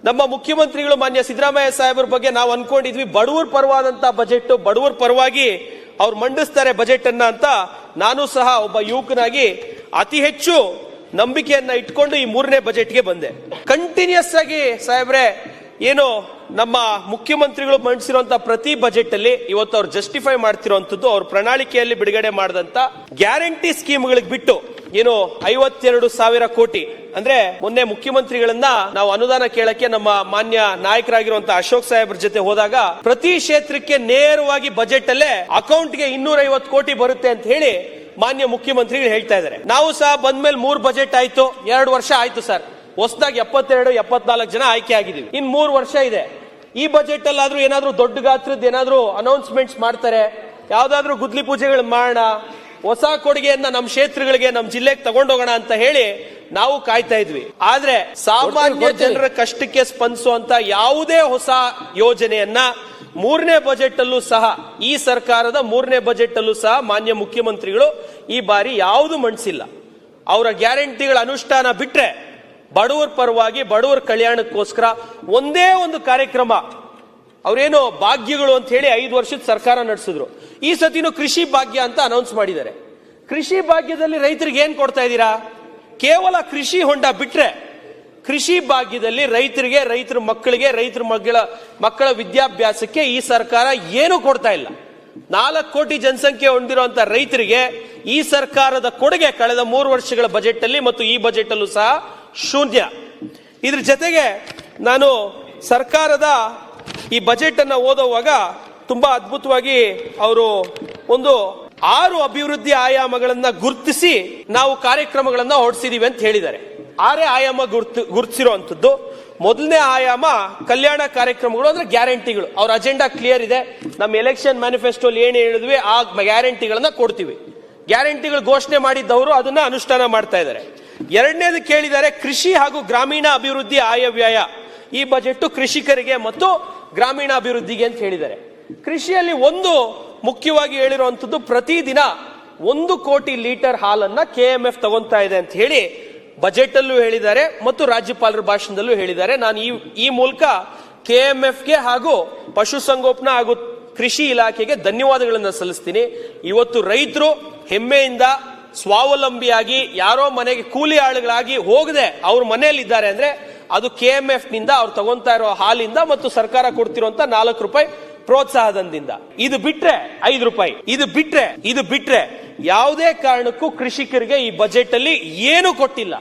ನಮ್ಮ ಮುಖ್ಯಮಂತ್ರಿಗಳು ಮಾನ್ಯ ಸಿದ್ದರಾಮಯ್ಯ ಸಾಹೇಬ್ರ ಬಗ್ಗೆ ನಾವು ಅನ್ಕೊಂಡಿದ್ವಿ ಬಡವರ ಪರವಾದಂತ ಬಜೆಟ್, ಬಡವರ ಪರವಾಗಿ ಅವ್ರು ಮಂಡಿಸ್ತಾರೆ ಬಜೆಟ್ ಅನ್ನ ಅಂತ ನಾನು ಸಹ ಒಬ್ಬ ಯುವಕನಾಗಿ ಅತಿ ಹೆಚ್ಚು ನಂಬಿಕೆಯನ್ನ ಇಟ್ಕೊಂಡು ಈ 3ನೇ ಬಜೆಟ್ಗೆ ಬಂದೆ. ಕಂಟಿನ್ಯೂಸ್ ಆಗಿ ಸಾಹೇಬ್ರೆ ಏನು ನಮ್ಮ ಮುಖ್ಯಮಂತ್ರಿಗಳು ಮಂಡಿಸಿರುವಂತಹ ಪ್ರತಿ ಬಜೆಟ್ ಅಲ್ಲಿ ಇವತ್ತು ಅವ್ರು ಜಸ್ಟಿಫೈ ಮಾಡ್ತಿರುವಂತದ್ದು ಅವ್ರ ಪ್ರಣಾಳಿಕೆಯಲ್ಲಿ ಬಿಡುಗಡೆ ಮಾಡಿದಂತ ಗ್ಯಾರಂಟಿ ಸ್ಕೀಮ್ಗಳಿಗೆ ಬಿಟ್ಟು ಏನು 52,000 ಕೋಟಿ ಅಂದ್ರೆ ಮೊನ್ನೆ ಮುಖ್ಯಮಂತ್ರಿಗಳನ್ನ ನಾವು ಅನುದಾನ ಕೇಳಕ್ಕೆ ನಮ್ಮ ಮಾನ್ಯ ನಾಯಕರಾಗಿರುವಂತಹ ಅಶೋಕ್ ಸಾಹೇಬ್ರ ಜೊತೆ ಹೋದಾಗ ಪ್ರತಿ ಕ್ಷೇತ್ರಕ್ಕೆ ನೇರವಾಗಿ ಬಜೆಟ್ ಅಲ್ಲೇ ಅಕೌಂಟ್ಗೆ 250 ಕೋಟಿ ಬರುತ್ತೆ ಅಂತ ಹೇಳಿ ಮಾನ್ಯ ಮುಖ್ಯಮಂತ್ರಿಗಳು ಹೇಳ್ತಾ ಇದ್ದಾರೆ. ನಾವು ಸಹ ಬಂದ್ಮೇಲೆ 3 ಬಜೆಟ್ ಆಯ್ತು, 2 ವರ್ಷ ಆಯ್ತು ಸರ್. ಹೊಸದಾಗಿ 72-74 ಜನ ಆಯ್ಕೆ ಆಗಿದೀವಿ. ಇನ್ 3 ವರ್ಷ ಇದೆ. ಈ ಬಜೆಟ್ ಅಲ್ಲಾದ್ರೂ ಏನಾದ್ರೂ ದೊಡ್ಡ ಗಾತ್ರದ ಏನಾದ್ರೂ ಅನೌನ್ಸ್ಮೆಂಟ್ಸ್ ಮಾಡ್ತಾರೆ, ಯಾವ್ದಾದ್ರು ಗುದ್ಲಿ ಪೂಜೆಗಳು ಮಾಡೋಣ, ಹೊಸ ಕೊಡುಗೆಯನ್ನ ನಮ್ಮ ಕ್ಷೇತ್ರಗಳಿಗೆ ನಮ್ಮ ಜಿಲ್ಲೆಗೆ ತಗೊಂಡೋಗೋಣ ಅಂತ ಹೇಳಿ ನಾವು ಕಾಯ್ತಾ ಇದ್ವಿ. ಆದ್ರೆ ಸಾಮಾನ್ಯ ಜನರ ಕಷ್ಟಕ್ಕೆ ಸ್ಪಂದಿಸುವಂತ ಯಾವುದೇ ಹೊಸ ಯೋಜನೆಯನ್ನ 3ನೇ ಬಜೆಟ್ ಅಲ್ಲೂ ಸಹ, ಈ ಸರ್ಕಾರದ 3ನೇ ಬಜೆಟ್ ಅಲ್ಲೂ ಸಹ ಮಾನ್ಯ ಮುಖ್ಯಮಂತ್ರಿಗಳು ಈ ಬಾರಿ ಯಾವುದು ಮಂಡಿಸಿಲ್ಲ. ಅವರ ಗ್ಯಾರಂಟಿಗಳ ಅನುಷ್ಠಾನ ಬಿಟ್ರೆ ಬಡವರ ಪರವಾಗಿ ಬಡವರ ಕಲ್ಯಾಣಕ್ಕೋಸ್ಕರ ಒಂದೇ ಒಂದು ಕಾರ್ಯಕ್ರಮ, ಅವರೇನು ಭಾಗ್ಯಗಳು ಅಂತ ಹೇಳಿ 5 ವರ್ಷದ ಸರ್ಕಾರ ನಡೆಸಿದ್ರು. ಈ ಸತಿನೂ ಕೃಷಿ ಭಾಗ್ಯ ಅಂತ ಅನೌನ್ಸ್ ಮಾಡಿದ್ದಾರೆ. ಕೃಷಿ ಭಾಗ್ಯದಲ್ಲಿ ರೈತರಿಗೆ ಏನ್ ಕೊಡ್ತಾ ಇದ್ದೀರಾ? ಕೇವಲ ಕೃಷಿ ಹೊಂಡ ಬಿಟ್ರೆ ಕೃಷಿ ಭಾಗ್ಯದಲ್ಲಿ ರೈತರಿಗೆ, ರೈತರ ಮಕ್ಕಳಿಗೆ, ರೈತರ ಮಕ್ಕಳ ವಿದ್ಯಾಭ್ಯಾಸಕ್ಕೆ ಈ ಸರ್ಕಾರ ಏನು ಕೊಡ್ತಾ ಇಲ್ಲ. 4 ಕೋಟಿ ಜನಸಂಖ್ಯೆ ಹೊಂದಿರುವಂತ ರೈತರಿಗೆ ಈ ಸರ್ಕಾರದ ಕೊಡುಗೆ ಕಳೆದ 3 ವರ್ಷಗಳ ಬಜೆಟ್ ಅಲ್ಲಿ ಮತ್ತು ಈ ಬಜೆಟ್ ಅಲ್ಲೂ ಸಹ ಶೂನ್ಯ. ಇದ್ರ ಜೊತೆಗೆ ನಾನು ಸರ್ಕಾರದ ಈ ಬಜೆಟ್ ಅನ್ನ ಓದುವಾಗ ತುಂಬಾ ಅದ್ಭುತವಾಗಿ ಅವರು ಒಂದು 6 ಅಭಿವೃದ್ಧಿ ಆಯಾಮಗಳನ್ನ ಗುರುತಿಸಿ ನಾವು ಕಾರ್ಯಕ್ರಮಗಳನ್ನ ಹೊರಡಿಸಿದೀವಿ ಅಂತ ಹೇಳಿದ್ದಾರೆ. 6 ಆಯಾಮ ಗುರುತಿಸಿರುವಂತದ್ದು. ಮೊದಲನೇ ಆಯಾಮ ಕಲ್ಯಾಣ ಕಾರ್ಯಕ್ರಮಗಳು ಅಂದ್ರೆ ಗ್ಯಾರಂಟಿಗಳು. ಅವ್ರ ಅಜೆಂಡಾ ಕ್ಲಿಯರ್ ಇದೆ. ನಮ್ಮ ಎಲೆಕ್ಷನ್ ಮ್ಯಾನಿಫೆಸ್ಟೋಲ್ಲಿ ಏನ್ ಹೇಳಿದ್ವಿ ಆ ಗ್ಯಾರಂಟಿಗಳನ್ನ ಕೊಡ್ತೀವಿ. ಗ್ಯಾರಂಟಿಗಳು ಘೋಷಣೆ ಮಾಡಿದ್ದವರು ಅದನ್ನ ಅನುಷ್ಠಾನ ಮಾಡ್ತಾ ಇದ್ದಾರೆ. ಎರಡನೇದು ಕೇಳಿದ್ದಾರೆ ಕೃಷಿ ಹಾಗೂ ಗ್ರಾಮೀಣ ಅಭಿವೃದ್ಧಿ ಆಯವ್ಯಯ. ಈ ಬಜೆಟ್ ಕೃಷಿಕರಿಗೆ ಮತ್ತು ಗ್ರಾಮೀಣ ಅಭಿವೃದ್ಧಿಗೆ ಅಂತ ಹೇಳಿದ್ದಾರೆ. ಕೃಷಿಯಲ್ಲಿ ಒಂದು ಮುಖ್ಯವಾಗಿ ಹೇಳಿರುವಂತದ್ದು ಪ್ರತಿದಿನ 1 ಕೋಟಿ ಲೀಟರ್ ಹಾಲನ್ನ KMF ತಗೊಂತಾ ಇದೆ ಅಂತ ಹೇಳಿ ಬಜೆಟ್ ಅಲ್ಲೂ ಹೇಳಿದ್ದಾರೆ ಮತ್ತು ರಾಜ್ಯಪಾಲರ ಭಾಷಣದಲ್ಲೂ ಹೇಳಿದ್ದಾರೆ. ನಾನು ಈ ಮೂಲಕ KMFಗೆ ಹಾಗೂ ಪಶುಸಂಗೋಪನಾ ಹಾಗೂ ಕೃಷಿ ಇಲಾಖೆಗೆ ಧನ್ಯವಾದಗಳನ್ನು ಸಲ್ಲಿಸ್ತೀನಿ. ಇವತ್ತು ರೈತರು ಹೆಮ್ಮೆಯಿಂದ ಸ್ವಾವಲಂಬಿಯಾಗಿ ಯಾರೋ ಮನೆಗೆ ಕೂಲಿ ಆಳುಗಳಾಗಿ ಹೋಗದೆ ಅವ್ರ ಮನೆಯಲ್ಲಿ ಇದ್ದಾರೆ ಅಂದ್ರೆ ಅದು KMF ನಿಂದ ಅವ್ರು ತಗೊಂತಾ ಇರೋ ಹಾಲಿಂದ ಮತ್ತು ಸರ್ಕಾರ ಕೊಡ್ತಿರುವಂತ 4 ರೂಪಾಯಿ ಪ್ರೋತ್ಸಾಹದಿಂದ. ಇದು ಬಿಟ್ರೆ 5 ರೂಪಾಯಿ, ಇದು ಬಿಟ್ರೆ ಯಾವುದೇ ಕಾರಣಕ್ಕೂ ಕೃಷಿಕರಿಗೆ ಈ ಬಜೆಟ್ ಅಲ್ಲಿ ಏನು ಕೊಟ್ಟಿಲ್ಲ.